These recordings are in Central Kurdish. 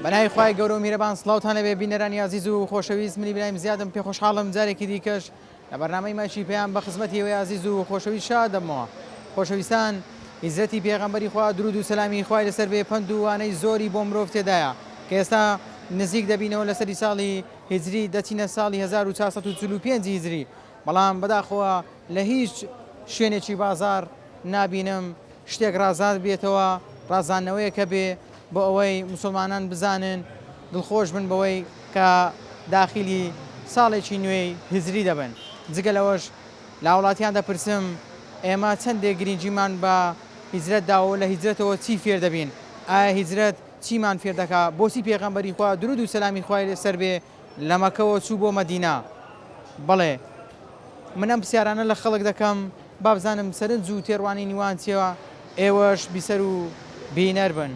بەناوی خوای گەورە و میهرەبان سڵاوتان لەبێ بینەرانی عزیز و خۆشەویست منی برایم زیادم پێ خۆشحاڵم جارێکی دیکەش لە بەرنامەی ماشی پێیان بە خزمەتی ئێوەی عزیز و خۆشەویست شادەمەوە. خۆشەویستان، عیزەتی پێغەمبەری خوا درود و سەلامی خوای لەسەر بێ پند و وانەی زۆری بۆ مرۆڤ تێدایە کە ئێستا نزیک دەبینەوە لەسەری ساڵی هیجری دەچینە ساڵی 1445 هیجری، بەڵام بەداخەوە لە هیچ شوێنێکی بازار نابینم شتێک ڕازان بێتەوە، ڕازانەوەیەکە بێ بۆ ئەوەی مسلمانان بزانن دڵخۆش بن بەوەی کە داخلی ساڵێکی نوێی هیجری دەبن. جگە لەوەش لە وڵاتیان دەپرسم ئێمە چەندێک گرنگیمان بە هیجرەت داوە، لە هیجرەتەوە چی فێر دەبین؟ ئایا هیجرەت چیمان فێر دەکا؟ بۆچی پێغەمبەری خوا درود و سەلامی خوای لەسەر بێ لە مەکەوە چوو بۆ مەدینە؟ بەڵێ من ئەم پرسیارانە لە خەڵک دەکەم با بزانم سەرنج و تێڕوانی نیوان چێوە، ئێوەش بیسەر و بینەر بن.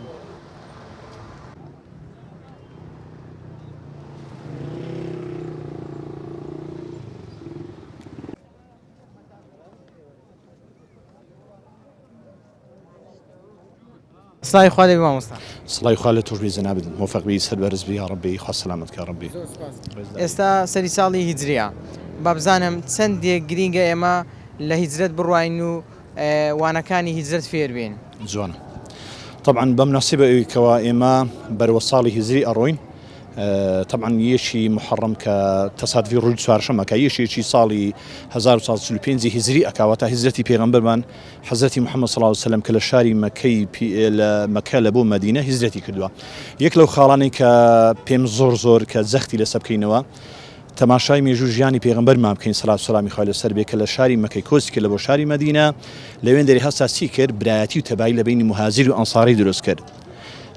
سڵای خوا دەبی مامۆستا. سڵای خوا لە توش بی جەنابەت، موفق بی، سەربەرز بی یا ڕەبی، خوا سەلامەتکە ڕەبی. ئێستا سەری ساڵی هیجریە، با بزانم چەندێک گرینگە ئێمە لە هیجرەت بڕواین و وانەکانی هیجرەت فێر بین. جوانە. طبعا بمناسبة كوا إما برو صالي هزري أروين طبعا يشي محرم كتصادفي رجل سوارشما كيشي صالي 1935 هزري أكاوتا هزرتي بيغمبر من حضرتي محمد صلى الله عليه وسلم كل شاري مكة لبو مدينة هزرتي كردوا يكلو خالاني كبيم زور كزختي لسبكينوا تماشای مێژوو پێغەمبەر ما بکەین سەڵات و سەلامی خوای لەسەر بێ کە لە شاری مەکەی کۆزی کرد لە بۆ شاری مەدینە لەوێن دەری هەستا چی کرد؟ برایەتی و تەبایی لە بینی مهاجر و ئەنساری دروست کرد.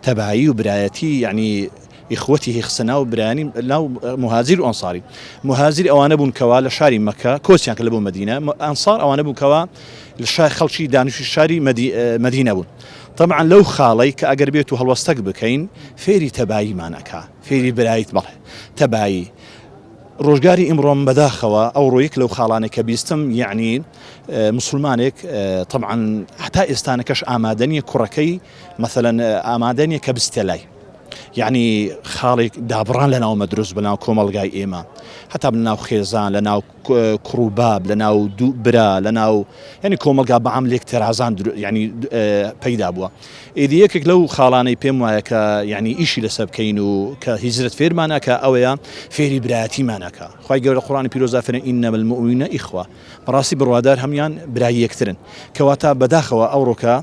تەبایی و برایەتی یعنی ئیخوەتی هێخسە ناو برایانی ناو مهاجر و ئەنساری. مهاجر ئەوانە بوون کەوا لە شاری مەکە کۆچیان کرد لە بۆ مەدینە، ئەنسار ئەوانە بوون کەوا لە خەڵکی دانیشتووی شاری مەدینە بوون. طبعا لەو خاڵەی کە ئەگەر بێت و هەڵوەستەک بکەین فێری تەباییمانەکە، فێری برایت بەڵێ تەبایی. ڕۆژگاری ئیمڕۆم بەداخەوە ئەو ڕۆیەک لەو خاڵانێک کە بیستم یعنی مسلمانێک طبعا حتا ئێستانەکەش ئامادەنیە کوڕەکەی مثلەن ئامادەنیە کە بستێلای، یعنی خاڵێک دابڕان لە ناو مەدروست بەناو کۆمەڵگای ئێمە، هەتا لەناو خێزان، لەناو کوڕوباب، لەناو دوو برا، لەناو یعنی کۆمەلگا بەعام لێک تێرازان یعنی پەیدا بووە. ئیدی یەکێک لەو خاڵانەی پێم وایە کە یعنی ئیشی لەسەر بکەین و کە هیجرەت فێرمانەکە ئەوەیە فێری برایەتیمانەکە. خوای گەورە لە قورئانی پیرۆزدا فەرمێ ئینەمە المؤمنون ئیخوە، بەڕاستی بڕوادار هەمویان برای یەکترن، کەواتە بەداخەوە ئەوڕۆکە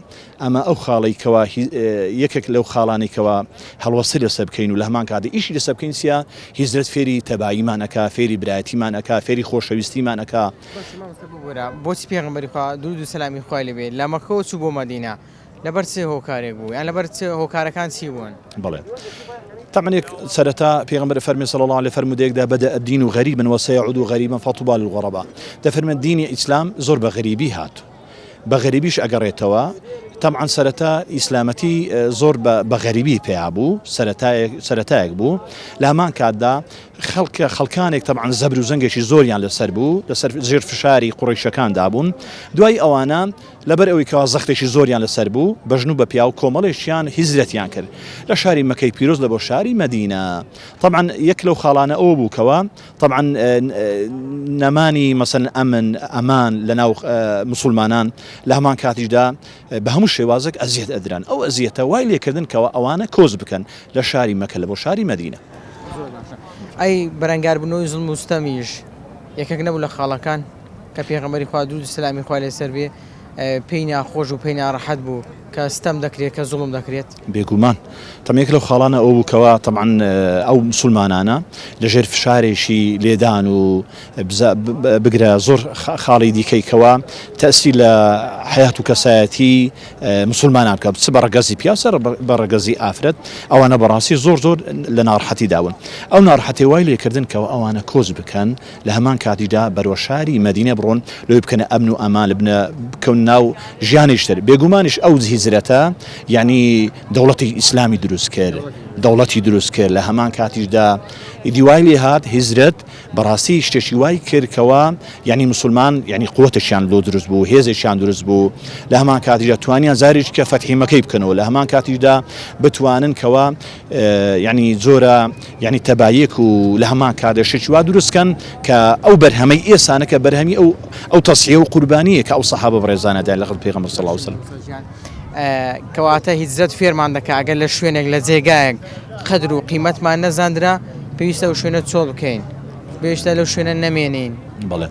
ئەمە ئەو خاڵی کەوا یەکێک لەو خاڵانی کەوا هەڵوەستی لەسەر بکەین و لە هەمان کاتێ ئیشی لەسەر بکەین چیە؟ هیجرەت فێری تەباییمانەکە، فێری برایەتیمانەکە، فێری خۆشەویستیمانەکە. بۆچی پێغەمبەری خوا درود و سەلامی خوای لێبێ لە مەکەوە چوو بۆ مەدینە؟ لەبەر چێ هۆکارێک بوو یان لەبەر چێ هۆکارەکان چی بوون؟ بڵێ طبعا سەرەتا پێغەمبەر فەرمی صلی الله عليه فرمودەیەکدا بدأ الدين غريبا وسيعود غريبا فطوبى للغرباء. دەفەرمێ دینی ئیسلام زۆر بە غەریبی هات، بە غەریبیش ئەگەڕێتەوە. طبعا سەرەتا ئیسلامەتی زۆر بە غەریبی پێیا بوو، سەرەتایەک بوو. لە هەمان کاتدا خەڵکانێک طبعا زەبر و زەنگێکی زۆریان لەسەر بوو، لەسەر ژێر فشاری قوڕیشەکاندا بوون. دوای ئەوانە لەبەر ئەوەی کەوا زەختێکی زۆریان لەسەر بوو بەژن و بە پیا و کۆمەڵێکیان هیجرەتیان کرد لە شاری مەکەی پیرۆز لە بۆ شاری مەدینە. طبعا یەک لەو خاڵانە ئەوە بوو کەوا طبعا نەمانی مەسەن ئەمان لەناو مسلمانان لە هەمان کاتیشدا بە هەموو شێوازێک ئەزیەت ئەدران. ئەو ئەزیەتە وای لێکردن کەوا ئەوانە کۆز بکەن لە شاری مەکە لە بۆ شاری مەدینە. ئەی بەرەنگاربوونەوەی زوڵم و ستەمیش یەکێک نەبوو لە خاڵەکان کە پێغەمبەری خوا درود و سەلامی خوای لەسەر بێ پێی ناخۆش و پێی ناڕەحەت بوو کە ستەم دەکرێت، کە زوڵم دەکرێت؟ بێگومان تەمێک لەو خاڵانە ئەو بووکەوە طبعا ئەو مسلمانانە لەژێر فشارێکی لێدان و بگرە زۆر خاڵی دیکەیکەوە تەسی لە حیات و کەسایەتی مسلمانان بکە، چ بە ڕەگەزی پیاسە بە ڕەگەزی ئافرەت، ئەوانە بەڕاستی زۆر لە ناڕەحەتی داون. ئەو ناڕەحەتی وای لێکردن کەەوە ئەوانە کۆز بکەن لە هەمان کاتیدا بەرەوە شاری مەدینە بڕۆن لەوێ بکەنە ئەمن و ئەمان بکەون ناو ژیانیشتر. بێگومانیش ئەو هیزرەتە یعنی دەوڵەتی ئیسلامی دروست کرد دەوڵەتی دروست کرد لە هەمان کاتیشدا دیوای لێ هات هیزرەت بەڕاستی شتێکی وای کردکەوە یعنی مسلمان یعنی قوتەشیان لۆ دروست بوو هێزێکیان دروست بوو لە هەمان کاتیشدا توانیان زاریش کە فەتحیمەکەی بکەنەوە لە هەمان کاتیشدا بتوانن کەوە یعنی زۆرە یعنی تەبایەک و لە هەمان کاتدا شتێکی وا دروستکەن کە ئەو بەرهەمەی ئێسانە کە بەرهەمی ئەو تەسیە و قوربانیە کە ئەو سەحابە بەڕێزانەدا لەگەڵ پێغەمبەر صلی الله علیه وسلم کەواتە هیجرەت فێرمان دەکات ئەگەر لە شوێنێک لە جێگایەک قەدر و قیمەتمان نەزاندرا پێویستە ئەو شوێنە چۆڵ بکەین پێویستە لەو شوێنە نەمێنین بەڵێ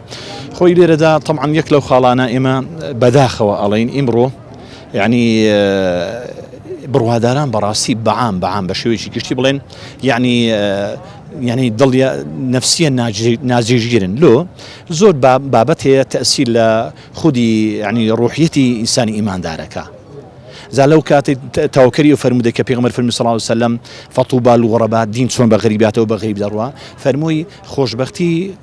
خۆی لێرەدا طبعا یەک لەو خاڵانە ئێمە بەداخەوە ئەڵێن ئیمڕۆ یعنی بڕواداران بەڕاستی بەعام بە شێوەیەکی گشتی بڵێن یعنی دڵ نفسیە ناجێژگیرن لۆ زۆر بابەت هەیە تەسیل لە خودی یعنی ڕوحیەتی ئینسانی ئیماندارەکە زالو كاتي توكري وفرمودي كبيغمر في صلى الله عليه وسلم فطوبى للغرباء دين شلون بغريباته وبغريب دروا فرموي خوش بختي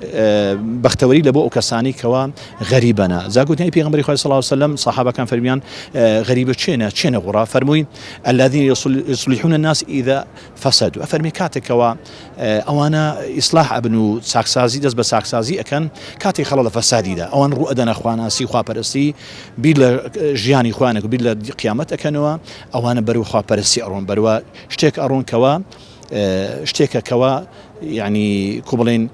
بختوري لبو كساني كوا غريبنا زاقوت نبي بيغمر صلى الله عليه وسلم صحابه كان فرميان غريبه تشينا غرا فرموي الذين يصلحون الناس اذا فسدوا فرمي كاتي كوا اوانا اصلاح ابن ساكسازي دز بساكسازي اكن كاتي خلل فسادي دا اوان رؤدنا اخوانا سي خوا برسي بيل جياني اخوانك بيل قيامت كانوا أوانا بروا خوا برسي أرون بروا شتيك أرون كوا شتيك كوا يعني كوبلين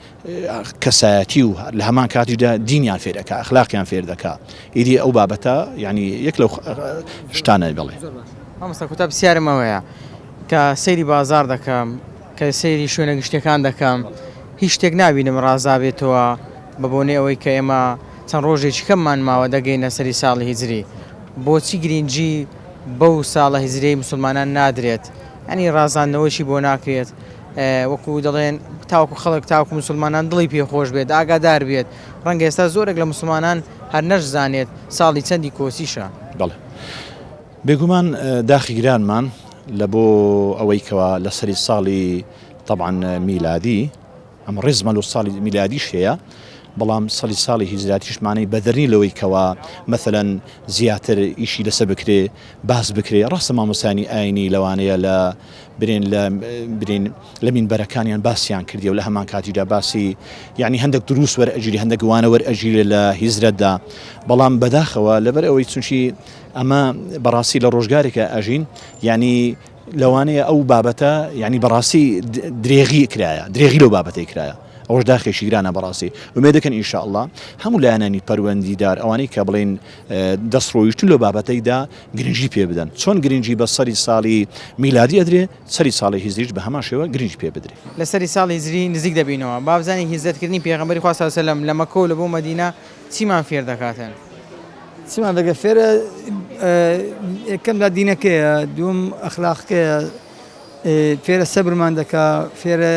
كساتيو لهمان كاتي دا دينيان فيردكا أخلاقيان فيردكا إيدي أو بابتا يعني يكلو شتانا بالله ما مستر كتاب سيارة ما ويا كسيري بازار دكام كسيري شوينك شتيكان دكام هیچ شتێک نبینم ڕازا بێتەوە بەبوونی ئەوەی کە ئێمە چەند ڕۆژێکی کەممان ماوە دەگەینە سەری ساڵی هیجری بۆچی گرنگی بەو ساڵە هیجرەی مسلمانان نادرێت ئەنی ڕازاندنەوەشی بۆ ناکرێت وەکو دەڵێن تاوەکو خەڵک تاوەکو مسلمانان دڵی پێخۆش بێت ئاگادار بێت ڕەنگە ئێستا زۆرێک لە مسلمانان هەر نەشزانێت ساڵی چەندی کۆسیشە بەڵێ بێگومان داخی گرانمان لە بۆ ئەوەی کەوە لە سەری ساڵی طبعا میلادی ئەم ڕێزمە لە ساڵی میلادیش هەیە بەڵام ساڵی هیجراتیش معنی بەدەرنی لەوەی کەوە مثلەن زیاتر ئیشی لەسەر بکرێ باس بکرێ ڕاستە مامۆسانی ئاینی لەوانەیە لە برین لە مینبەرەکانیان باسییان کردی و لە هەمان کاتیدا باسی یعنی هەندێک دروست وەرئەگیری هەندێک وانە وەرئەگیرێ لە هیجرەتدا بەڵام بەداخەوە لەبەر ئەوەی چونکی ئەمە بەڕاستی لە ڕۆژگارێکە ئەژین یعنی لەوانەیە ئەو بابەتە یعنی بەڕاستی درێغی لەو بابەتەی کرایە ئەوش داخێکی گرانە بەڕاستی ومێدەکەن ئینشاءالله هەموو لایەنانی پەروەندیدار ئەوانەی کە بڵێن دەستڕۆیشتن لەو بابەتەیدا گرنگی پێ بدەن چۆن گرنگی بە سەری ساڵی میلادی ئەدرێ سەری ساڵی هیجریش بە هەمان شێوە گرنگی پێ بدرێ لە سەری ساڵی هیجری نزیک دەبینەوە با بزانین هیجرەتکردنی پێغەمبەری خوا صلی الله علیه و سلم لە مەکە و لە بۆ مەدینە چیمان فێر دەکاتن چیمان دەگە فێرە یەکەم لا دینەکەیە دووەم ئەخلاقەکەیە فێرە سەبرمان دەکا فێرە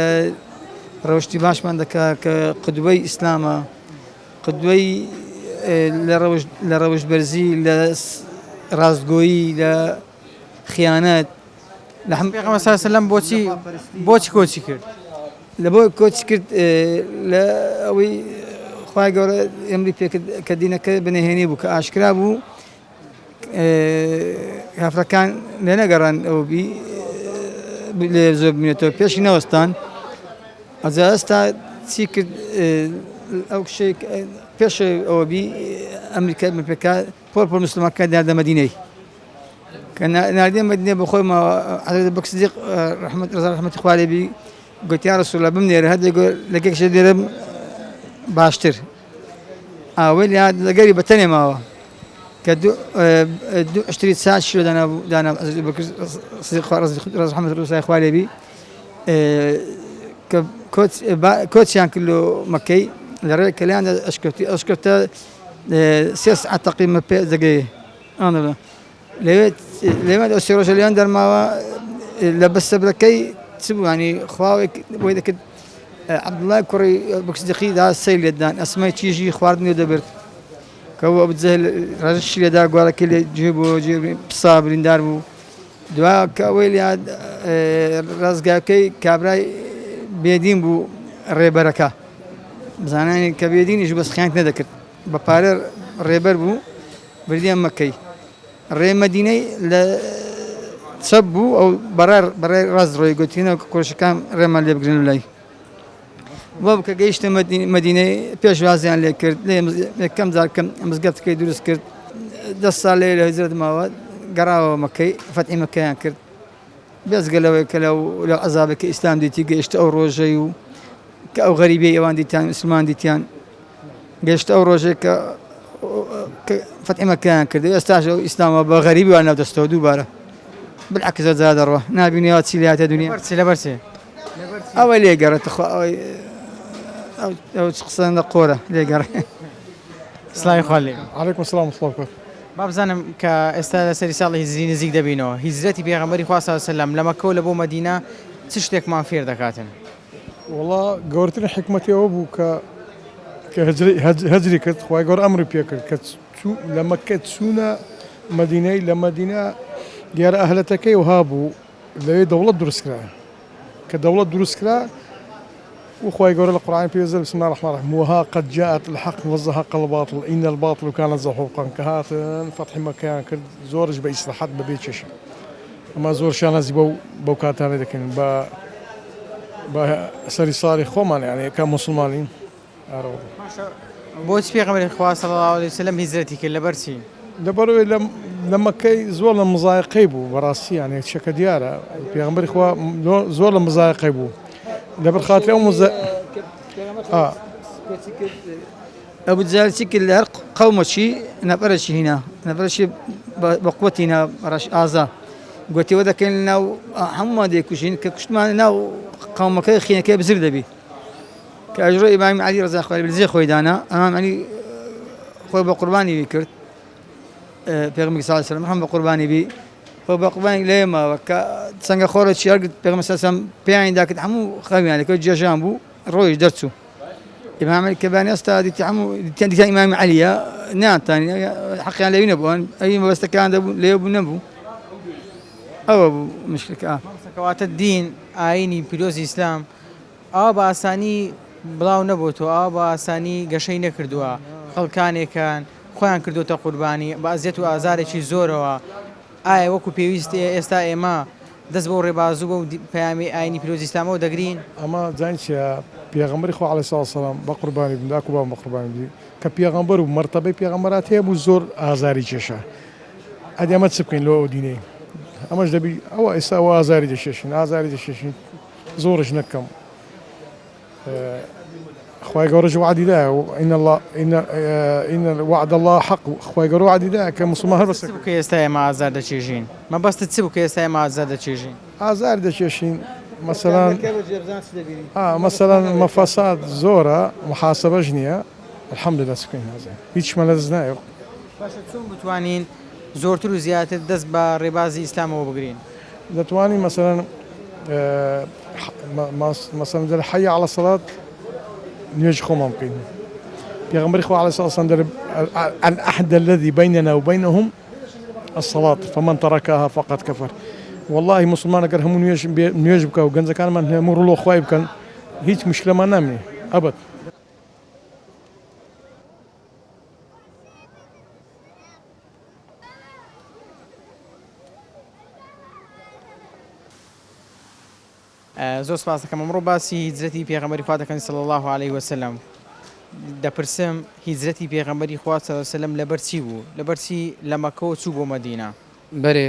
ڕەوشتی باشمان دەکا کە قودوەی ئیسلامە قودوەی لە ڕەوشبەرزی لە ڕاستگۆیی لە خیانەت لە پێغەمبەر صلی الله علیه و سلم بۆچی کۆچی کرد لە بۆ کۆچی کرد لە ئەوەی خوای گەورە ئەمری پێکرد کە دینەکە بنهێنی بوو کە ئاشکرا بوو کافرەکان لێ نەگەڕان ئەو بی لێ زۆر ببینێتەوە پێشی نەوەستان ئەجا ئێستا چی کرد ئەو شەی پێش ئەوە بی ئەمریکا پێکا پۆر مسلمانەکان داردە مەدینەی کە ناردێ مەدینە بە خۆی ماوە حەزرەت ئەبوبەکر سیدیق ڕەحمەتی خوا لێ بی گوتی یا ڕەسوڵ الله بمنێرە هەردێک لەگەکشە دێرە باشتر ئەوەی لەگەری بەتەنێ ماوە کە دوو عشتری ساعت شیرۆ دانا حەزرەت ئەبوبەکر سیدیق ڕەحمەتی خوا لێ بی کە کۆچیان کرد لە مەکەی لە ڕێی کەلیان ئەشکەوتە سێ سەعات تەقریبەن پێ دەگەی لەوێ ئەو سێ ڕۆژە لێیان دەرماوە لە بەسەبرەکەی چ بوو ینی خواوێک بۆی دەکرد عەبدوڵای کوڕی ئەبوبەکر سیدیقی دا سەی لێدان ئەسمای چیژی خواردنی دەبرد کە ئەو ئەبوجەهل ڕەشی لێدا گوارەکەی لێ گوێ بۆ پسا بریندار بوو دوای کە ئەوەی لێ ڕازگاکەی کابرای بێدین بوو ڕێبەرەکە بزانانی کە بێدینیش بەس خیانەت نەدەکرد بە پارە ڕێبەر بوو بردیان مەکەی ڕێ مەدینەی لە چەپ بوو ئەو بەڕای ڕاست ڕۆی گوتینەوە کۆشەکان ڕێمان لێ بگرن لای بۆ بکە گەیشتە مەدینەی پێشوازیان لێ کرد لێ یەکەم جار کەم مزگەفتەکەی دروست کرد 10 ساڵ لێ لە هیجرەت ماوە گەڕاوە مەکەی فەتحی مەکەیان کرد بێزگەلەوەی کە لەو عەزابێکی ئیسلام دیتی گەیشتە ئەو ڕۆژەی و کە ئەو غەریبەی ئەوان دیتیان مسلمان دیتیان گەیشتە ئەو ڕۆژێک کە فەتحی مەکەیان کرد ئێستاش ئەو ئیسلامە بە غەریبی وان ناودەستەوە دووبارە بالعکس زاد دەڕوە نابینیەوە چی لە هاتە دنیا لەبەرچێ ئەوە لێگەڕێتە ئەو قسە قۆرە لێگەڕێ سڵاوی خوا لێ عليكم السلام ورحمة الله وبركاته. با بزانم کە ئێستا لە سەری ساڵی هیجری نزیک دەبینەوە هیجرەتی پێغەمبەری خوا صلی الله علیه وسلم لە مەکە و لە بۆ مەدینە چ شتێکمان فێر دەکاتن والله گەورەترین حکمەتی ئەوە بوو کە هەجری کرد خوای گەورە ئەمری پێ کرد کە لە مەکە چوونە مەدینەی لە مەدینە دیارە ئەهلەتەکەی وها بوو لەوێ دەوڵەت دروست کرا کە دەوڵەت دروست کرا وخوای گەورە لە قورئان پێویستە بسم الله الرحمن الرحیم وها قد جاءت الحق وزهق الباطل إن الباطل كان زهوقا کە هاتن فەتحی مەکەیان کرد زۆرش بە ئیسلاحات بەبێ چێشن ئەمە زۆر شانازی بەو کاتانە دەکەین بە سەری ساڵی خۆمان یعنی کە موسڵمانین بۆچ پێغەمبەری خوا صلی الله علیه وسلم هیجرەتی کرد لەبەرچی لەبەرەوەی لە مەکەی زۆر لە مزایقەی بوو بەڕاستی یعنی شەکە دیارە پێغەمبەری خوا زۆر لە مزایقەی بوو لەبەر خاطر ئەو ئەبو جهل چی کرد لە هەر قەومەکی نەفەرێکی هینا نەفەرێکی بە قووەتی هینا ڕەش ئازا گوتیەوە دەکەین لەناو هەمومان دەیکوژین کە کوشتمان لەناو قەومەکەی خینەکەی بزر دەبی کە ئەژڕۆی ئیمامی عەلی ڕەزا خوای لێ بجێ خۆی دانا ئەمام عەلی خۆی بە قوربانی وی کرد پێغەمبەر صلی الله علیه وسلم هەم بە قوربانی بی خۆی بە قوربانی لێماوە کە چەنگە خۆڕێکی هەرگرت پێغەمبەر صلی الله علیه وسلم پێیان داکرد هەموو خەویان لەکەوت جێژان بوو ڕۆیش دەرچوو ئیمام عەلی کە بانی ئێستا دیتی هەموو دیتیان ئیمامی عەلیە نەیانتانی حەقیان لێوی نەبوو ئەوی مەبەستەکان لێ بوو نەبوو ئەوە بوو مشکلەکە کەواتە دین ئاینی پیرۆزی ئیسلام ئەوە بە ئاسانی بڵاو نەبووەوە ئەوە بە ئاسانی گەشەی نەکردووە خەڵکانێکان خۆیان کردوتە قوربانی بە ئەزیەت و ئازارێکی زۆرەوە ئایا وەکو پێویستە ئێستا ئێمە دەست بۆ ڕێبازوو بە و پەیامی ئاینی پیرۆزی ئیسلامەوە دەگرین ئەمە جان چیە پێغەمبەری خوا عەلەیهی سڵاتو وسەلام بە قوربانی بن داکو بابم بە قوربانی بی کە پێغەمبەر و مەرتەبەی پێغەمبەرات هەیە بوو زۆر ئازاری کێشە ئەدی ئەمە چ بکەین لەوە دینەی ئەمەش دەبی ئەوە ئێستا ئەوە ئازاری دەشێشین زۆرش نەکەم خوای گەورەش وعدی دایە إن وعد الله حق خوای گەورە وعدی دایە کە موسڵمان هەر بەسەر کە ئێستا ئێمە ئازار دەچێژین مەبەستت چ بوو کە ئێستا ئێمە ئازار دەچێژین ئازاری دەچێشین مەسەلەن مەفەساد زۆرە محاسبەش نییە الحەمدولله سبحان الله هیچ شمە لەدەست نایە باشە چۆن بتوانین زۆرتر و زیاتر دەست بە ڕێبازی ئیسلامەوە بگرین دەتوانین مەسەلەن حەی عەلە سەڵات نوێژ خۆمان بکەین پێغەمبەری خوا عەلەیهی سڵاتو وسەلام العهد الذي بيننا وبينهم الصلاة فمن تركها فقد كفر والله مسلمان ئەگەر هەموو نوێژ بکە و گەنجەکانمان هەموو ڕڵۆ خوای بکەن هیچ مشکلەمان نامێ ئەبەد زۆر سپاس دەکەم ئەمڕۆ باسی هیجرەتی پێغەمبەری خوا دەکەین صلی الله علیه وسلم دەپرسم هیجرەتی پێغەمبەری خوا صلی الله علیه وسلم لەبەر چی بوو لەبەر چی لە مەکە و چوو بۆ مەدینە بەرێ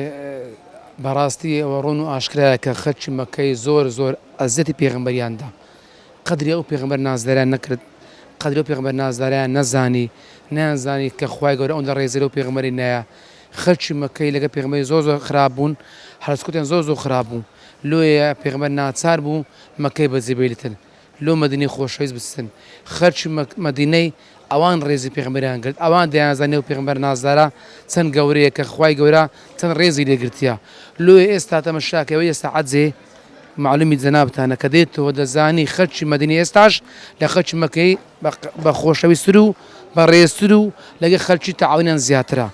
بەڕاستی ئەوە ڕۆن و ئاشکرایە کە خەرچی مەکەی زۆر ئەزیەتی پێغەمبەریاندا قەدری ئەو پێغەمبەر نازداریان نەکرد قەدری ئەو پێغەمبەر نازداریان نەزانی کە خوای گەورە ئەوەندە ڕێزی لەو پێغەمبەری نایە خەرچی مەکەی لەگە پێغەمبەری زۆر خراپ بوون هەرسکوتیان زۆر خراپ بوو لۆیە پێغەمبەر ناچار بوو مەکەی بەجێبەیلتن لۆ مەدینەی خۆشەویست بستن خەرچی مەدینەی ئەوان ڕێزی پێغەمبەریان کرد ئەوان دەیانزانێ و پێغەمبەر نازدارە چەند گەورەیە کە خوای گەورە چەند ڕێزی لێگرتیە لۆیە ئێستا تەمەشاکەوە ئێستا عەجزێ معلومی جەنابتانە کە دێتەوە دەزانی خەرچی مەدینەی ئێستاش لە خەرچی مەکەی بە خۆشەویستتر و بە ڕێزتر و لەگە خەرچی تەعاونیان زیاترە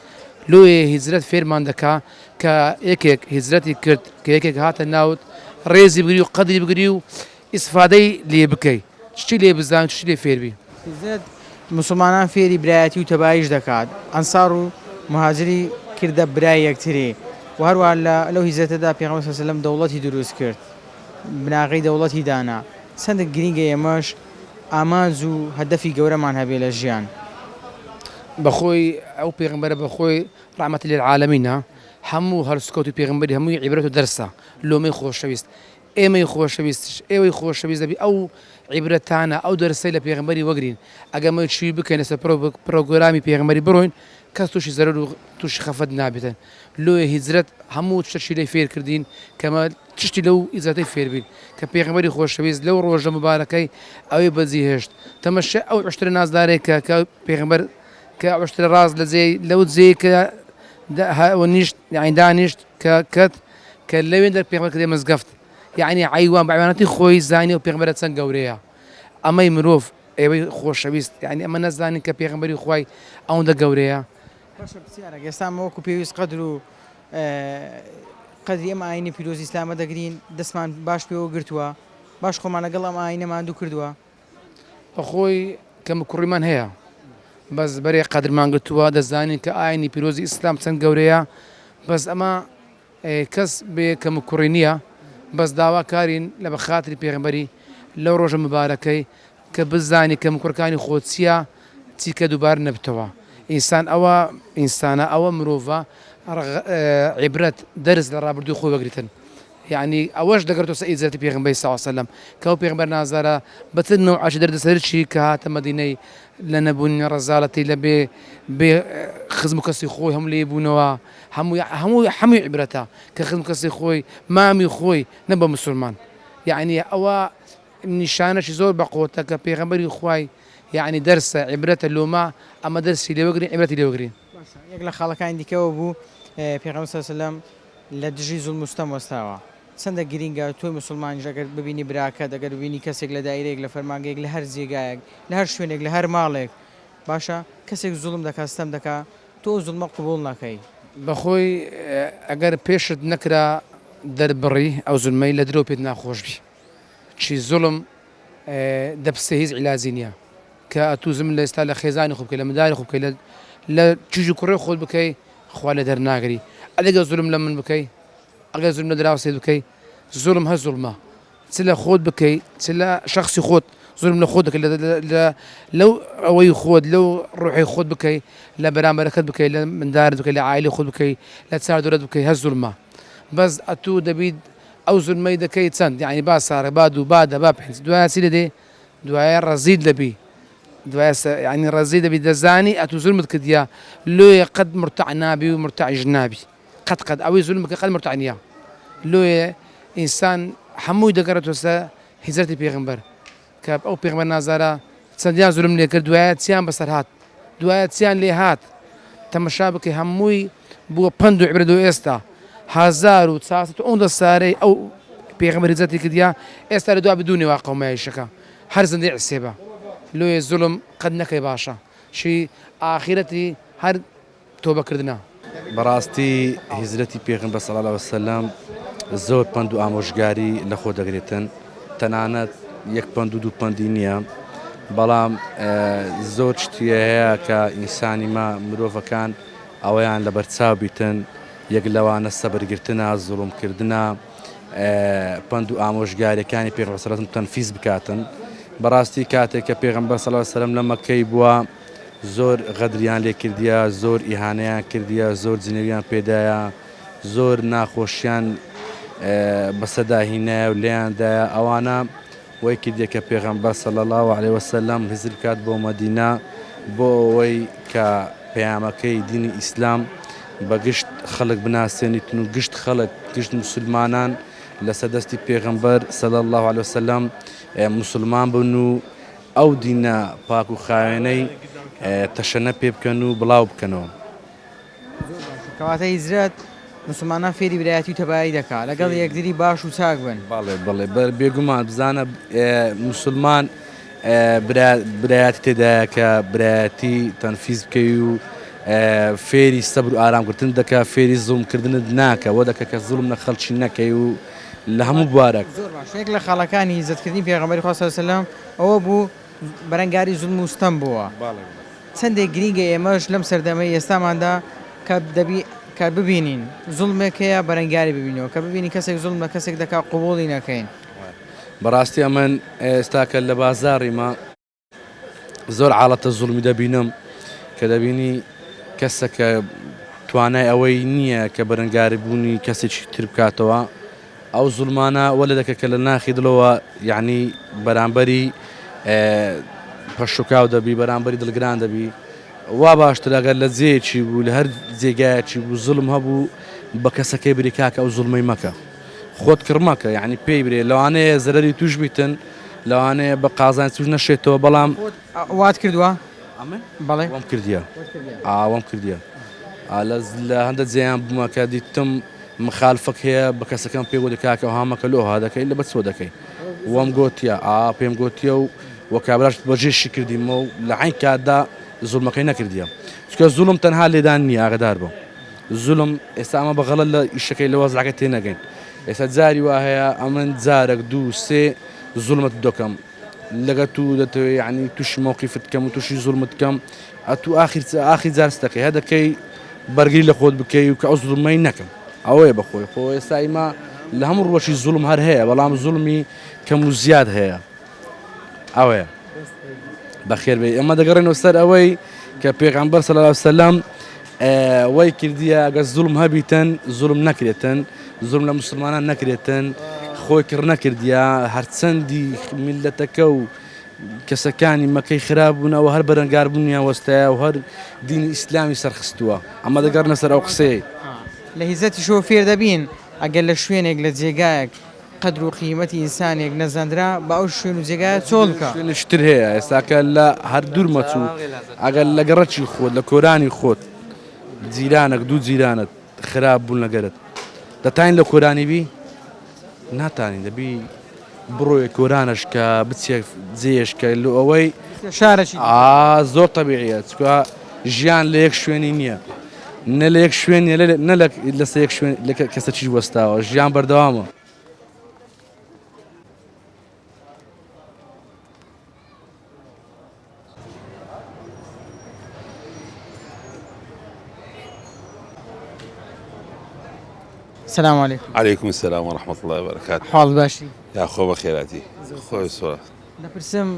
لۆیە هیجرەت فێرمان دەکا کە یەکێک هیجرەتی کرد کە یەکێک هاتە ناوت ڕێزی بگری و قەدری بگری و ئیسفادەی لێ بکەی شتی لێ بزان شتی لێ فێربی مسلمانان فێری برایەتی و تەبایش دەکات ئەنسار و مهاجری کردە برای یەکتری و هەروە لەو هیزەتەدا پێغەمبەر صلی الله علیه و سلم دەوڵەتی دروست کرد بناغی دەوڵەتی دانا چەندێک گرینگە ئێمەش ئامانج و هەدەفی گەورەمان هەبێ لە ژیان بەخۆی ئەو پێغمبەرە بەخۆی ڕحمەتی للعالەمینە هەموو هەرسکەوتی پێغمبەری هەمووی عیبرەت و دەرسە لۆمەی خۆشەویست ئێمەی خۆشەویستش ئێوەی خۆشەویست دەبی ئەو عیبرەتانە ئەو دەرسەی لە پێغمبەری وەگرین ئەگەمە چی بکەین لەسەر پرۆگرامی پێغمبەری بڕۆین کەس تووشی زەرەر و تووشی خەفەت نابێتن لۆیە هیجرەت هەموو شتێکی لێی فێر کردین کەمە تشتی لەو ئیزەتەی فێربین کە پێغمبەری خۆشەویست لەو ڕۆژە مبارەکەی ئەوەی بەجێهێشت تەمەشە ئەو عشترە نازدارێکە کە پێغمبەر کە عشترە ڕاز لە جێ لەو جێ کە نیشت یعنی دانیشت کە کەت کە لەوێن دەر پێغمبەر کردێ مزگەفت یعنی عیوان بەعیوانەتی خۆی زانی و پێغمبەرە چەند گەورەیە ئەمەی مرۆڤ ئێوەی خۆشەویست یعنی ئەمە نەزانین کە پێغمبەری خوای ئەوەندە گەورەیە ئێستا وەکو پێویست قەدر و قەدری ئەم ئاینی پیرۆزی ئیسلامە دەگرین دەستمان باش پێوە گرتووە باش خۆمان لەگەڵ ئەم ئاینەمان دوو کردووە بەخۆی کەم کوڕیمان هەیە بەس بەرێ قەدرمان گرتووە دەزانین کە ئاینی پیرۆزی ئیسلام چەند گەورەیە بەس ئەمە کەس بێ کەم کوڕی نییە بەس داواکارین لە بەخاتری پێغمبەری لەو ڕۆژە مبارەکەی کە بزانی کەم کوڕەکانی خۆچیە چیکە دووبار نەبتەوە ئینسان ئەوە ئینسانە ئەوە مرۆڤە عیبرەت دەرز لە ڕابردوو خۆی وەگریتن یعنی ئەوەش دەگەێتەوە سە ئیزەتی پێغمبەری صلی الله علیه و سلم کە ئەو پێغمبەر نازارە بەچەند نەوعی دەردەسەرچی کە هاتە مەدینەی لە نەبوونی ڕەزاڵەتی لە بێ خزم و کەسی خۆی هەموو لێ بوونەوە هەمووی عیبرەتە کە خزم کەسی خۆی مامی خۆی نەبە مسلمان یعنی ئەوە نیشانەشی زۆر بەقوتە کە پێغمبەری خوای یعنی دەرسە عیبرەتە لۆمە ئەمە دەرسی لێوەگرین عیبرەتی لێوەگرین یەک لە خاڵەکانی دیکەوە بوو پێغەمبەر صلی الله علیه و سلم لە دژی زوڵم و ستەم وەستاوە چەندە گرینگە تۆی مسلمانیش ئەگەر ببینی براکەت ئەگەر ببینی کەسێک لە دایرەیەک لە فەرمانگەیەک لە هەر جێگایەک لە هەر شوێنێک لە هەر ماڵێک باشە کەسێک زوڵم دەکات ستەم دەکات تۆ زوڵمە قبوڵ ناکەی بەخۆی ئەگەر پێشت نەکرا دەربڕی ئەو زولمەی لە درۆ پێت ناخۆش بی چی زوڵم دەپسە هیچ عیلازی نییە کە ئەتوو زم لە ئێستا لە خێزانی خۆ بکەی لە منداری خۆ بکەی لە چیژی کوڕی خۆت بکەی خوا لە دەرناگری ئەگەر زوڵم لە من بکەی ئەگەر زوڵم لە دراوسێت بکەی زوڵم هە زوڵمە چ لە خۆت بکەی چ لە شخصی خۆت زوڵم لە خۆت دەکەی لەو ئەوەی خۆت لەو ڕوحی خۆت بکەی لە بەرامبەرەکەت بکەی لە مندارت بکەی لە عایلی خۆت بکەی لە چاردۆرەت بکەی هە زوڵمە بەس ئەتوو دەبیت ئەو زوڵمەی دەکەی چەند یعنی با سارە با دوو بادە با پێنج دوایە چی دەدێ دوایە ڕەزید دەبی دوایە یعنی ڕەزی دەبی دەزانی ئەتوو زوڵمت کردیە لۆیە قەت مرتەع نابی و مرتەعیش نابی قەت ئەوەی زوڵم بکە قەت مرتەع نییە لۆیە ئینسان هەمووی دەگەڕێتەوە سەر هیجرەتی پێغمبەر کە ئەو پێغمبەر نازارە چەندیان زوڵم لێ کرد دوایە چیان بەسەر هات دوایە چیان لێ هات تەمەشا بکەی هەمووی بووە پند و عیبرەت و ئێستا 1400 سارەی ئەو پێغمبەر هیجرەتی کردیا ئێستا لە دوا بدونێەوە قەومایشەکە هەر زەندەی عسێبە لۆیە زوڵم قەت نەکەی باشە شی ئاخرەتی هەر تۆبەکردنە بەڕاستی هیجرەتی پێغمبەر صلی الله علیه و سلم زۆر پند و ئامۆژگاری لە خۆ دەگرێتن تەنانەت یەک پند و دوو پەندی نییە بەڵام زۆر شتیە هەیە کە ئینسانی ما مرۆڤەکان ئەوەیان لە بەرچاو بیتن یەک لەوانە سەبرگرتنە زوڵمکردنە پند و ئامۆژگاریەکانی پێغمبەر صلی الله علیه و سلم تەنفیز بکاتن بەڕاستی کاتێک کە پێغمبەر صلی الله علیه و سلم لە مەککەی بووە زۆر غەدریان لێ کردیە زۆر ئیهانەیان کردیە زۆر جنێویان پێدایە زۆر ناخۆشیان بەسەداهینایە و لێیاندایە ئەوانە وەی کردیە کە پێغەمبەر صلی الله علیه و سلم هیجر بکات بۆ مەدینە بۆ ئەوەی کە پەیامەکەی دینی ئیسلام بە گشت خەڵک بناسێنیتن و گشت خەڵک گشت مسلمانان لە سەدەستی پێغەمبەر صلی الله علیه و سلم مسلمان بن و ئەو دینە پاک و خاوێنەی تەشەنە پێ بکەن و بڵاو بکەنەوە کەواتە هیجرەت مسلمانان فێری برایەتی و تەبایی دەکات لەگەڵ یەکتری باش و چاک بن بەڵێ بێگومان بزانە مسلمان برایەتی تێدایە کە برایەتی تەنفیز بکەی و فێری سەبر و ئارامکردن دەکە فێری زوڵمکردنت ناکە وە دەکە کە زوڵم نە خەڵکی نەکەی و لە هەموو بوارێک زۆر باش یەک لە خاڵەکانی هیجرەتکردنی پێغەمبەری خوا صلی الله علیه و سلم ئەوە بوو بەرەنگاری زوڵم و ستەم بووە چەندێک گرینگە ئێمەش لەم سەردەمەی ئێستاماندا کە دەبی کە کە ببینین زوڵمێک هەیە بەرەنگاری ببینەوە کە ببینی کەسێک زوڵم لە کەسێک دەکا قوبوڵی نەکەین بەڕاستی ئەمن ئێستاکە لە بازاڕی ما زۆر حاڵەتە زوڵمی دەبینم کە دەبینی کەسەکە توانای ئەوەی نییە کە بەرەنگاری بوونی کەسێکی تر بکاتەوە ئەو زوڵمانە وەلە دەکە کە لە ناخی دڵەوە یعنی بەرامبەری پەشوکاو دەبی بەرامبەری دڵگران دەبی وا باشتر ئەگەر لە جێیەکی بوو لە هەر جێگایەکی بوو زوڵم هەبوو بە کەسەکەی بری کاکە ئەو زوڵمەی مەکە خۆت کڕمەکە یعنی پێی برێ لەوانەیە زەرەری توش بیتن لەوانەیە بە قازان توش نەشێتەوە بەڵام وات کردووە بەڵێ وەم کردیە ئاوەم کردیە لە هەندە جێیان بوومە کە دیتم مخالفەک هەیە بە کەسەکەم پێ گوتی کاکە هامەکە لۆ ها دەکەی لە بە چۆ دەکەی وەم گوتیە پێم گوتیە و وەکابراش بەجێشی کردیمە و لە عین کاتدا زوڵمەکەی نەکردیە چکە زوڵم تەنها لێدان نییە ئاگدار بە زوڵم ئێستا ئەمە بەغەڵە لە ئیشەکەی لە وەزعەکە تێنەگەین ئێستا جاری وا هەیە ئەمن جارێک دوو سێ زوڵمت دۆکەم لەگە تو دەتەوێت یعنی تووشی مووقیفت کەم و تووشی زوڵمت کەم ئەتو ئاخی جارس دەکەی هە دەکەی بەرگری لە خۆت بکەی و کە ئەو زوڵمەی نەکەم ئەوەیە بەخۆی خۆ ئێستا ئیما لە هەموو ڕۆژی زوڵم هەر هەیە بەڵام زوڵمی کەم و زیاد هەیە ئەوەیە بەخێر بێ ئەمە دەگەڕێنەوە سەر ئەوەی کە پێغەمبەر صلی الله علیه وسلم وای کردیە ئەگەر زوڵم هەبیتن زوڵم نەکرێتن زوڵم لە مسلمانان نەکرێتن خۆی کرد نەکردیە هەرچەندی میلەتەکە و کەسەکانی مەکەی خراپ بوونەوە هەر بەرەنگار بوونیان وەستایە و هەر دینی ئیسلامی سەرخستووە ئەمە دەگەڕنە سەر ئەو قسەی لە هیزەتی شۆ فێر دەبین ئەگەر لە شوێنێک لە جێگایەک قدر و قیمەتی ئینسانێک نەزاندرا بە ئەو شوێن و جێگایە چۆڵکە شتر هەیە ئێستاکە لە هەر دوور مەچوو ئەگەر لە گەڕەکی خۆت لە کۆرانی خۆت جیرانێک دوو جیرانت خراپ بوون لەگەرت دەتاین لە کۆرانی بی ناتانین دەبی بڕۆیە کۆرانش کە بچێک جێشکە لە ئەوەی شارەی زۆر تەبیعیە چکە ژیان لە یەک شوێنی نییە نە لە یەک شوێنی نە لەسەر یەک شوێن لە کەسەکی وەستاوە ژیان بەردەوامە سلام علیکم عليكم السلام ورحمة الله وبركاته حاڵ باشی يا خۆ بەخێراتی خۆی سۆ دەپرسم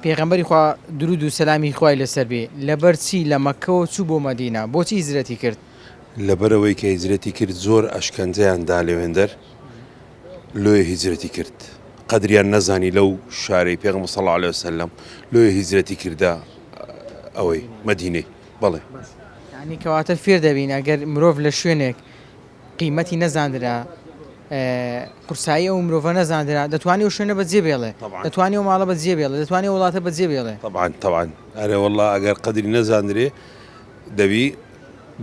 پێغەمبەری خوا درود و سەلامی خوای لەسەر بێ لەبەر چی لە مەکەوە چوو بۆ مەدینە بۆچی هیجرەتی کرد لەبەرەوەی کە هیجرەتی کرد زۆر ئەشکەنجەیاندا لەوێندەر لۆیە هیجرەتی کرد قەدریان نەزانی لەو شارەی پێغەمبەر صلی الله عليه وسلم لۆیە هیجرەتی کردە ئەوەی مەدینەی بەڵێ یعنی کەواتە فێر دەبین ئەگەر مرۆڤ لە شوێنێک قیمەتی نەزاندرا قورسایی ئەو مرۆڤە نەزاندرا دەتوانێت و شوێنە بەجێ بێڵێ دەتوانێت و ماڵە بەجێ بێڵێ دەتوانێت وڵاتە بەجێ بێڵێ طبعا ئەرێ وەڵڵا ئەگەر قەدری نەزاندرێ دەبی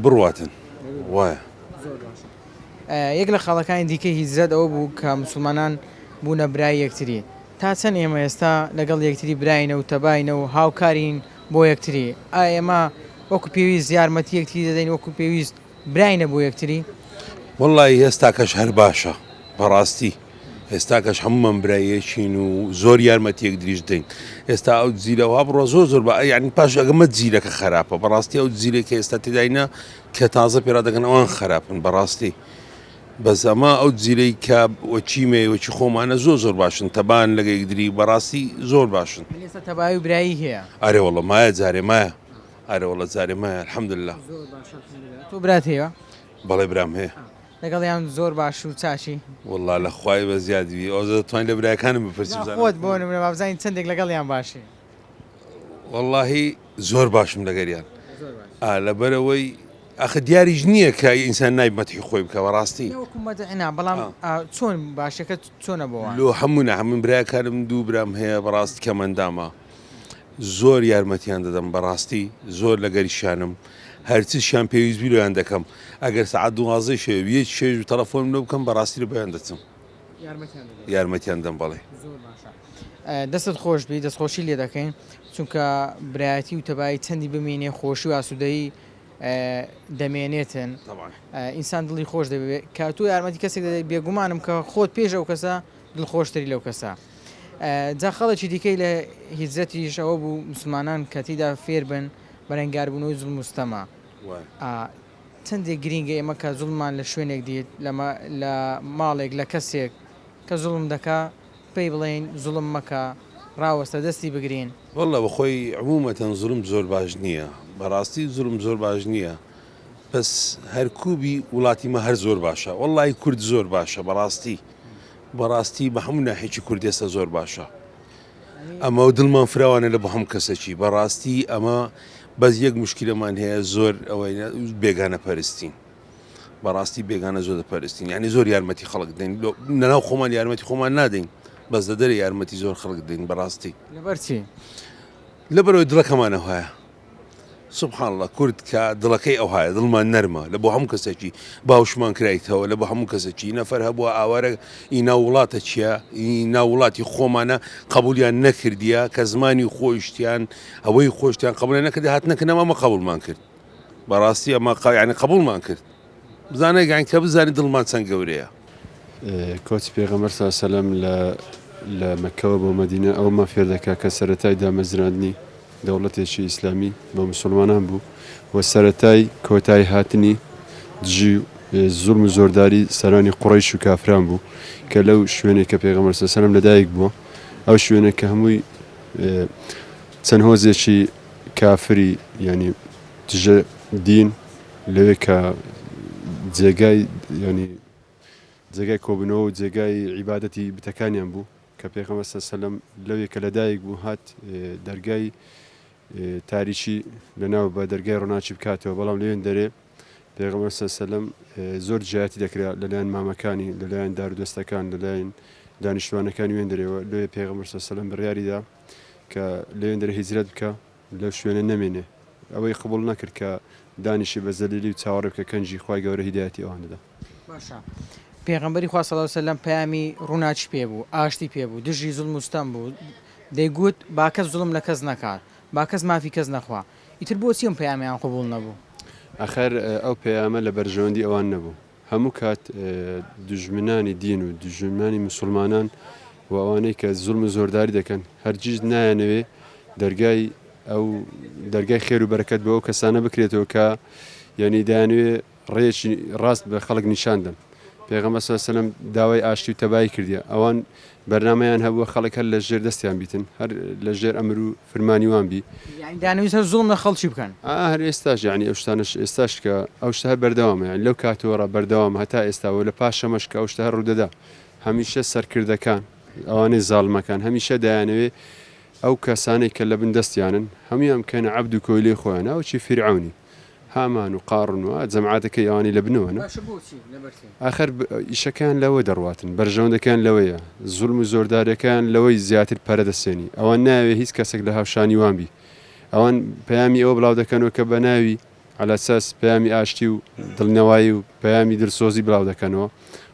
بڕواتن وایە یەک لە خاڵەکانی دیکەی هیجرەت ئەوە بوو کە مسلمانان بوونە برای یەکتری تا چەند ئێمە ئێستا لەگەڵ یەکتری براینە و تەباینە و هاوکارین بۆ یەکتری ئێمە وەکو پێویست یارمەتی یەکتری دەدەین وەکو پێویست براینە بۆ یەکتری وەڵی ئێستاکەش هەر باشە بەڕاستی ئێستاکەش هەمومان برایەکین و زۆر یارمەتیەک دریش دەین ئێستا ئەو جیرەوە بڕۆ زۆر بە یعنی پاش ئەگەمە جیرەکە خراپە بەڕاستی ئەو جیرێکی ئێستا تێداینە کە تازە پێرا دەگەن ئەوان خراپن بەڕاستی بەس ئەمە ئەو جیرەی کە وەچیمێ وەچی خۆمانە زۆر باشن تەبان لەگە یەکدری بەڕاستی زۆر باشن ئێستا تەبای و برایی هەیە ئارێ وەڵە مایە جارێ مایە ئارێ وەڵە جارێ مایە الحەمدلله تۆ برات هەیە بەڵێ برام هەیە لەگەڵیان زۆر باش و چاشی والله لە خوای بە زیادوی ئەو دەتوانین لە برایەکانم بپرسیم خۆت بۆ نمونە بابزانین چندێک لەگەڵیان باشی واللهی زۆر باشم لەگەریان لەبەرەوەی ئەخە دیاریش نییە کە ئینسان نایمەتی خۆی بکە بەڕاستی حکوومەتنا بەڵام چۆن باشەکە چۆنە بۆەوە لۆ هەموو هەمون برایەکانم دوو برام هەیە بەڕاستی کەمەندامە زۆر یارمەتیان دەدەم بەڕاستی زۆر لەگەریشانم هەرچیشیان پێویست بیرۆیان دەکەم ئەگەر سەعات دوازەی شێویە شێژ و تەلەفۆن لێ بکەم بەڕاستی لە بەیان دەچم یارمەتیان دەم بەڵێ دەستت خۆش بی دەستخۆشی لێ دەکەین چونکە برایەتی و تەبایی چەندی بمێنێ خۆشی و ئاسوودەیی دەمێنێتن ئینسان دڵی خۆش دەبێت کە تو یارمەتی کەسێک دەدەیت بێگومانم کە خۆت پێش ئەو کەسە دڵخۆشتری لەو کەسە جا خەڵکی دیکەی لە هیجرەتیش ئەوە بوو مسلمانان کەتیدا فێر بن بەرەنگاربوونەوەی زوڵم و ستەما چەندێک گرینگە ئێمە کە زوڵمان لە شوێنێک دیت لە ماڵێک لە کەسێک کە زوڵم دەکا پێی بڵێن زوڵم مەکە ڕاوەستە دەستی بگرین. والله بەخۆی عمومەتەن زوڵم زۆر باش نییە، بەڕاستی زوڵم زۆر باش نییە، بەس هەرکوبی وڵاتیمە هەر زۆر باشە، وەڵی کورد زۆر باشە، بەڕاستی بە هەموو ناحێکی کوردێسە زۆر باشە. ئەمە و دڵمان فراوانە لە بە هەم کەسێکی بەڕاستی ئەمە بەس یەک مشکلەمان هەیە زۆر ئەوەی بێگانە پەرستین، بەڕاستی بێگانە زۆر دەپەرستین، یعنی زۆر یارمەتی خەڵک دەین نەناو خۆمان یارمەتی خۆمان نادەین، بەس دەدەرە یارمەتی زۆر خەڵک دەین بەڕاستی. لەبەرچی لەبەرەوەی دڵەکەمانە هەیە سبحان الله کورد کە دڵەکەی ئەو هەیە دڵمان نەرمە لە بۆ هەموو کەسێکی باوشمان کرایتەوە لە بۆ هەموو کەسێکی نەفەر هەبووە ئاوارە ئینا وڵاتە چییە ئینا وڵاتی خۆمانە قبولیان نەکردیە کە زمانی خۆشتیان ئەوەی خۆشتیان قبولیان نەکردی هاتنەکەنەوە ئەمە قبولمان کرد بەڕاستی ئەمە یعنی قبولمان کرد بزانە گەنگ کە بزانانی دڵمان چەند گەورەیە. کۆچی پێغەمبەر صلی الله علیه و سلم لە مەکەوە بۆ مەدینە ئەومە فێر دەکا کە سەرەتای دامەزراندنی دەوڵەتێکی ئیسلامی بە موسڵمانان بوو و سەرەتای کۆتایی هاتنی دژی زوڵم و زۆرداری سەرانی قوڕەیش و کافران بوو کە لەو شوێنێک کە پێغەمبەر صلی الله علیه و سلم لەدایک بووە ئەو شوێنە کە هەمووی چەند هۆزێکی کافری ینی دژە دین لەوێ کە جێگای ینی جێگای کۆبنەوە و جێگای عیبادەتی بتەکانیان بوو کە پێغەمبەر صلی الله علیه و سلم لەوێ کە لەدایک بوو هات دەرگای تاریشی لەناو بە دەرگای ڕۆناچی بکاتەوە بەڵام لەوێن دەرێ پێغەمبەر صلی الله علیه و سلم زۆر جیاتی دەکرا لەلایەن مامەکانی لەلایەن دارودەستەکان لەلایەن دانیشتوانەکانی وێن دەرێەوە لەوێ پێغەمبەر صلی الله علیه و سلم بڕیاریدا کە لەوێن دەرێ هیجرەت بکە لەو شوێنە نەمێنێ ئەوەی قبوڵ نەکرد کە دانیشی بە زەلیلی و چاوەڕێ بکە کەنجی خوای گەورە هیدایەتی ئەوان دەدا. باشە پێغەمبەری خوا صلی الله علیه و سلم پەیامی ڕووناچی پێ بوو ئاشتی پێ بوو دژی زوڵم و ستەم بوو دەیگوت با کەس زوڵم لە کەس نەکات با کەس مافی کەس نەخوا ئیتر بۆچی ئەم پەیامیان قبوڵ نەبوو؟ ئەخەر ئەو پەیامە لە بەرژەوەندی ئەوان نەبوو هەموو کات دوژمنانی دین و دوژمنانی موسڵمانان و ئەوانەی کە زوڵم و زۆرداری دەکەن هەرگیز نایەنەوێ دەرگای خێر و بەرەکەت بە ئەو کەسانە بکرێتەوە کە یعنی دایانوێ ڕێیەکی ڕاست بە خەڵک نیشاندن. پێغەمبەر صلی الله علیه و سلم داوای ئاشتی و تەبایی کردیە ئەوان بەرنامەیان هەبووە خەڵک هەر لە ژێر دەستیان بیتن هەر لە ژێر ئەمر و فرمانی وان بی دانویست هەر زوڵم لە خەڵکی بکەن هەر ئێستاش یعنی ئەو شتانش ئێستاش کە ئەو شتە هەر بەردەوامە یعنی لەو کاتۆڕە بەردەوام هەتا ئێستاوە لە پاشەمەش کە ئەو شتە هەر ڕوودەدا هەمیشە سەرکردەکان ئەوانەی زاڵمەکان هەمیشە دایانەوێ ئەو کەسانێک کە لە بندەستیانن هەمویان بکەنە عەبد و کۆیلەی خۆیان ئەوچی فرعونی هامان و قاڕن و جەماعەتەکەی ئەوانی لە بنەوەنە ئاخر ئیشەکان لەوە دەڕواتن بەرژەوەندەکان لەوەیە زوڵم و زۆرداریەکان لەوەی زیاتر پەرە دەسێنی ئەوان ناوێ هیچ کەسێک لە هاوشانی وان بی ئەوان پەیامی ئەوە بڵاو دەکەنەوە کە بە ناوی عەلەساس پەیامی ئاشتی و دڵنەوایی و پەیامی دڵسۆزی بڵاو دەکەنەوە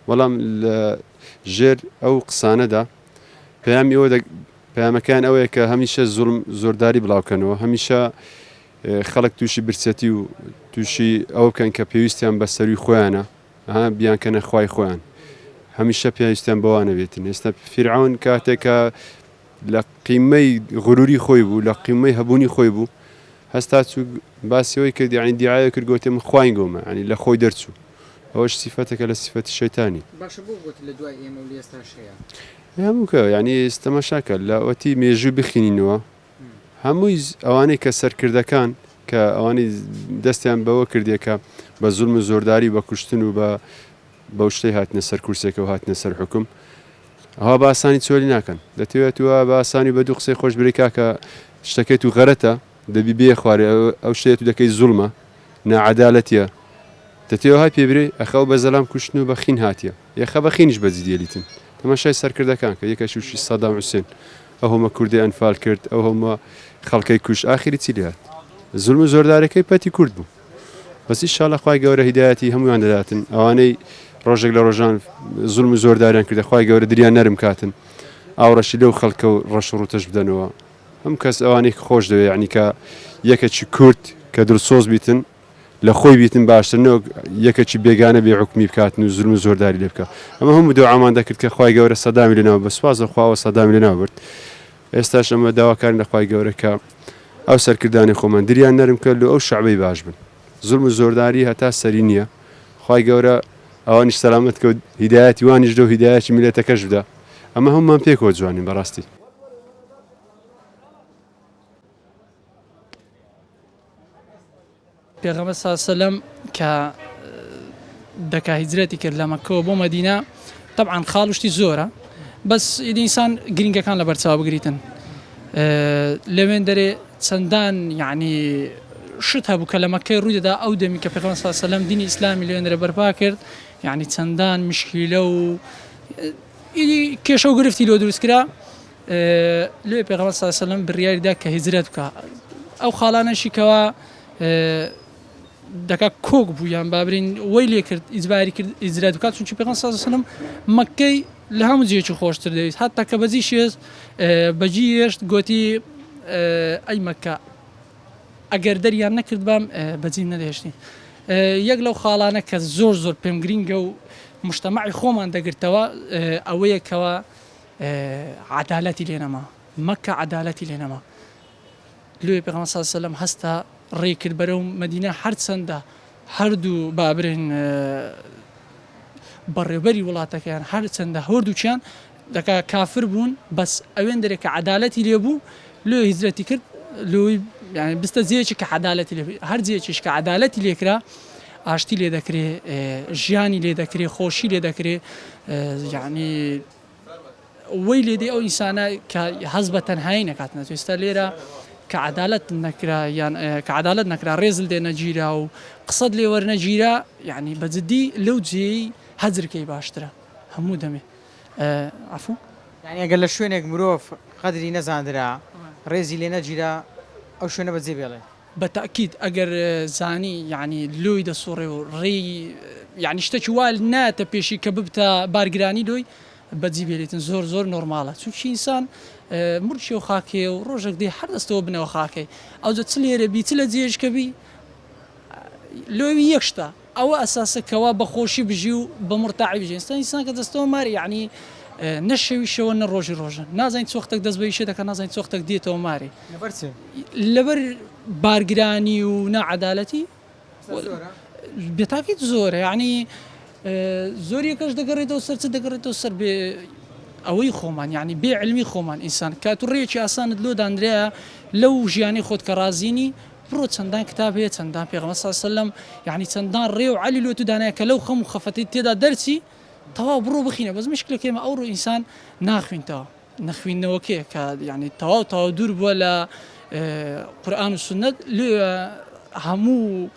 بەڵام لە ژێر ئەو قسانەدا پەیامەکان ئەوەیە کە هەمیشە زوڵم زۆرداری بڵاوکەنەوە هەمیشە خەڵک تووشی برسەتی و تووشی ئەو بکەن کە پێویستیان بە سەروی خۆیانە بیانکەنە خوای خۆیان هەمیشە پێویستیان بەوانە بێتن ئێستا فرعون کاتێکە لە قیمەی غروری خۆی بوو لە قیمەی هەبوونی خۆی بوو هەستا چوو باسیەوەی کرد یعنی دیعایە کرد گوتێ من خوای گۆمە ینی لە خۆی دەرچوو ئەوەش سیفەتێکە لە سیفەتی شەیتانی هەمووکە ینی ئێستەمەشاکە لە ئەوەتی مێژوو بخینینەوە هەمووی ئەوانەی کە سەرکردەکان کە ئەوانەی دەستیان بەوە کردێکە بە زوڵم و زۆرداری بە کوشتن و بە شتەی هاتنە سەر کورسێکە و هاتنە سەر حکم ئەوە بە ئاسانی چۆلی ناکەن دەتەوێت وە بە ئاسانی بە دوو قسەی خۆش بریکا کە شتەکەیت و غەرەتە دەبی بێ خوارێ ئەو شتێت و دەکەی زوڵمە نەعەدالەتیە دەتەوێت های پێبرێ ئەخەو بە زەلام کوشتن و بە خین هاتیە یەخە بە خینیش بەجددی دیێلیتن تەماشای سەرکردەکان کە یەکەش وشی سەدام حوسێن ئەو هەمە کوردی ئەنفال کرد ئەو هەمە خەڵکەی کوش ئاخری چی لات زوڵم و زۆردارەکەی پەتی کورد بوو بەس ئینشاڵڵا خوای گەورە هیدایەتی هەمویان دەداتن ئەوانەی ڕۆژێک لە ڕۆژان زوڵم و زۆرداریان کردە خوای گەورە دریان نەرم کاتن ئاوڕەشی لەو خەڵکە و ڕەش و ڕوتەش بدەنەوە هەم کەس ئەوانەی خۆش دەوێت یعنی کە یەکێکی کورد کە دڵسۆز بیتن لە خۆی بیتن باشتر نەوە یەکێکی بێگانە بێ حکمی بکاتن و زوڵم و زۆرداری لێ بکە ئەمە هەموو دوعامان دەکرد کە خوای گەورە سەدامی لەناو بە سوپاس خواوە سەدامی لەناو برد ئێستاش ئەمە داواکارین لە خوای گەورە کە ئەو سەرکردانی خۆمان دریان نەرم کرد و ئەو شەعبەی باش بن زڵم و زۆرداری هەتا سەری نییە خی گەورە ئەوانیش سەلامەت کە هیدایەتی وانیش دە و هیدایەتی میلەتەکەش بدە ئەمە هەمومان پێکەوە جوانین بەڕاستی. پێغەمبەر صلی الله علیه و سلم کە دەکا هیجرەتی کرد لە مەککەوە بۆ مەدینە طبعا خاڵشتی زۆرە بەس ئینسان گرنگەکان لە بەرچاو بگریتن لەوێن دەرێ چەندان یعنی شت هەبوو کە لە مەککەی ڕوویدەدا ئەو دەمی کە پێغەمبەر صلی الله علیه و سلم دینی ئیسلامی لەوێن دەرێ بەرپا کرد یعنی چەندان مشکیلە و کێشە و گرفتی لۆ دروست کرا لێ پێغەمبەر صلی الله علیه و سلم بڕیاریدا کە هیجرەت بکە ئەو خاڵانەشی کەوا دەکا کۆک بوو یان بابرین وەی لێ کرد ئیجباری کرد ئیجرات بکات چونکی پێغەمبەر صلی الله علیه و سلم مەککەی لە هەموو جێکی خۆشتر دەویست هەتا کە بەجی شێز بەجی هێشت گوتی ئەی مەککە ئەگەر دەریان نەکرد بام بەجیم نەدەهێشتی یەک لەو خاڵانە کە زۆر زۆر پێم گرینگە و مجتەمەعی خۆمان دەگرتەوە ئەوەیە کەوە عەدالەتی لێ نەما مەککە عەدالەتی لێ نەما لێ پێغەمبەر صلی الله علیه و سلم هەستا ڕێکرد بەرەو مەدینە هەرچەندە هەردوو بابرین بەڕێوەبەری وڵاتەکەیان هەرچەندە هەردووچیان دەکا کافر بوون بەس ئەوێن دەرێک کە عەدالەتی لێبوو لێ هیجرەتی کرد لۆی يعني بستە جێکی کە عەدالەتی لێ هەر جێکیش کە عەدالەتی لێکرا ئاشتی لێ دەکرێ ژیانی لێ دەکرێ خۆشی لێ دەکرێ یعنی وەی لێدێ ئەو ئینسانە کە هەز بە تەنهایی نەکاتنە توێستا لێرە کە عەدالەت نەکرا یان کە عەدالەت نەکرا ڕێزل دێ نەگیرا و قسەت لێ وەرنەگیرا یعنی بەجددی لەو جێی هەجرکەی باشترە هەموو دەمێ عەفوو یعنی ئەگەر لە شوێنێک مرۆڤ قەدری نەزاندرا ڕێزی لێ نەگیرا ئەو شوێنە بەجێ بێڵێ بەتەکید ئەگەر زانی یعنی لۆی دەسوڕێ و ڕێی یعنی شتێکی وال ناتە پێشی کە ببتە بارگرانی لۆی بەجی بێتن زۆر زۆر نۆرماڵە چونکی ئینسان مرچی و خاکێ و ڕۆژێک دێ هەر دەستەوە بنەوە خاکەی ئەوجە چ لێرە بی چ لە جێژکەبی لۆوی یەکشتا ئەوە ئەساسەکەوا بەخۆشی بژی و بە مرتاعی بژێ ئینسان کە دەستەوە ماری یعنی نەشەویشەوە نە ڕۆژی ڕۆژە نازانین چۆختێک دەست بەیشە دەکە نازانین چۆختێک دێتەوە ماری لەبەر بارگرانی و نەعەدالەتی بێتاکیت زۆرە یعنی زۆر یەکەش دەگەڕێتەوە سەر چ دەگەڕێتەوە سەر بێ ئەوەی خۆمان یعنی بێ علمی خۆمان ئینسان کات و ڕێکی ئاسانت لۆ دانرەیە لەو ژیانی خۆت کە ڕازینی بڕۆ چەندان کتاب هەیە چەندان پێغەمبەر صلی الله علیه و سلم یعنی چەندان ڕێ و عەلی لۆ تو دانایە کە لەو خەم و خەفەتەی تێدا دەرچی تەواو بڕۆ بخینە بەس مشکلەکە ئێمە ئەوڕۆ ئینسان ناخوێنتەوە نەخوێندنەوەکەیە کە یعنی تەواو دوور بووە لە قورئان و سونەت لێ هەموو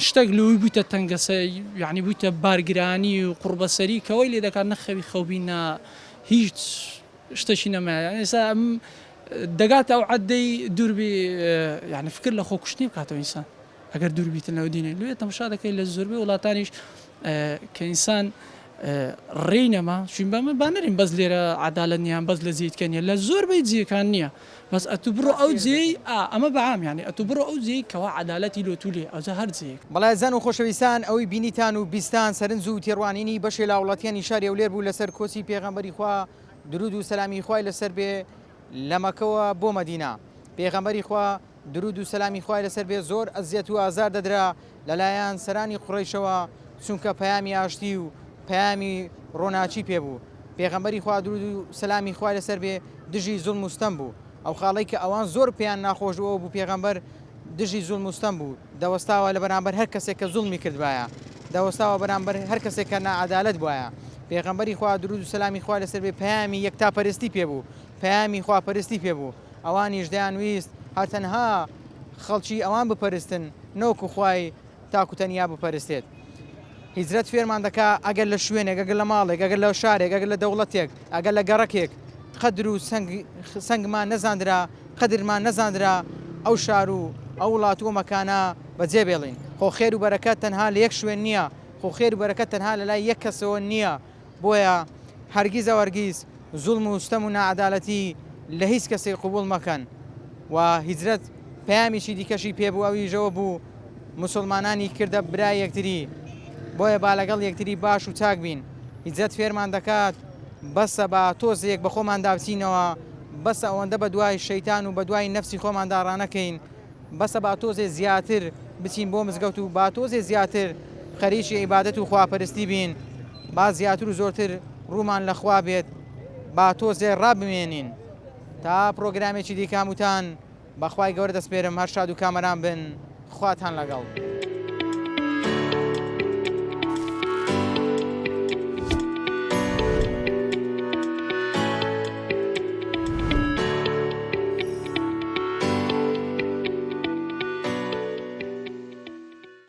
شتێک لەوەی بوویتە تەنگەسە یعنی بوویتە بارگرانی و قوربەسەری کەوەی لێ دەکات نەخەوی خەوبینە هیچ شتێکی نەمایە ئێستا دەگاتە ئەو عەدەی دووربی یعنی فکر لە خۆکوشتنی بکاتەوە ئینسان ئەگەر دوور بیتن لەو دینێ لێ تەماشا دەکەی لە زۆربەی وڵاتانیش کە ئینسان ڕێی نەما چون با نەرین بەس لێرە عەدالەت نییان بەس لە جێیتکەنیە لە زۆربەی جێیەکان نییە بەس ئەتو بڕۆ ئەو جێی ئەمە بەعام یعنی ئەتو بڕۆ ئەو جێی کەوا عەدالەتی لۆ تو لێ ئەوجا هەر جێیەک بەڵای زان و خۆشەویستان ئەوەی بینیتان و بیستان سەرنج و تێڕوانینی بەشێ لە وڵاتیانی شاری ئەولێر بوو لەسەر کۆچی پێغەمبەری خوا درود و سەلامی خوای لەسەر بێ لە مەکەوە بۆ مەدینە پێغەمبەری خوا درود و سەلامی خوای لەسەر بێ زۆر ئەزیەت و ئازار دەدرا لەلایەن سەرانی قوڕەیشەوە چونکە پەیامی ئاشتی و پەیامی ڕۆناچی پێبوو پێغەمبەری خوا درود و سەلامی خوای لەسەر بێ دژی زوڵم و ستەم بوو ئەو خاڵەی کە ئەوان زۆر پێیان ناخۆش بووە بوو پێغەمبەر دژی زوڵم و ستەم بوو دەوەستاوە لە بەرامبەر هەر کەسێک کە زوڵمی کردبایە دەوەستاوە بەرامبەر هەر کەسێک کە نەعەدالەت بووایە پێغەمبەری خوا درود و سەلامی خوای لەسەر بێ پەیامی یەکتاپەرستی پێبوو پەیامی خواپەرستی پێبوو ئەوانیش دەیانویست هەر تەنها خەڵکی ئەوان بپەرستن نەوەکو خوای تاکوتەنیا بپەرستێت هیجرەت فێرمان دەکا ئەگەر لە شوێنێک ئەگەر لە ماڵێک ئەگەر لە شارێک ئەگەر لە دەوڵەتێک ئەگەر لە گەڕەکێک قەدر و سەنگمان نەزاندرا قەدرمان نەزاندرا ئەو شار و ئەو وڵات و مەکانە بەجێ بێڵین خۆ خێر و بەرەکەت تەنها لە یەک شوێن نییە خۆ خێر و بەرەکەت تەنها لە لای یەک کەسەوە نییە بۆیە هەرگیز ئەوەرگیز زوڵم و ستەم و نەعەدالەتی لە هیچ کەسێک قبوڵ مەکەن و هیجرەت پەیامیشی دیکەشی پێبوو ئەویژەوە بوو مسلمانانی کردە برای یەکتری بۆیە با لەگەڵ یەکتری باش و چاک بین هیجرەت فێرمان دەکات بەسە بە تۆزێک بە خۆمان دابچینەوە بەسە ئەوەندە بە دوای شەیتان و بە دوای نەفسی خۆماندا ڕانەکەین بەسە با تۆزێ زیاتر بچین بۆ مزگەوت و با تۆزێ زیاتر خەریکی عیبادەت و خواپەرستی بین با زیاتر و زۆرتر ڕوومان لەخوا بێت با تۆزێ ڕابمێنین تا پرۆگرامێکی دیکە هەمووتان بەخوای گەورە دەسپێرم هەر شاد و کامەران بن خواتان لەگەڵ.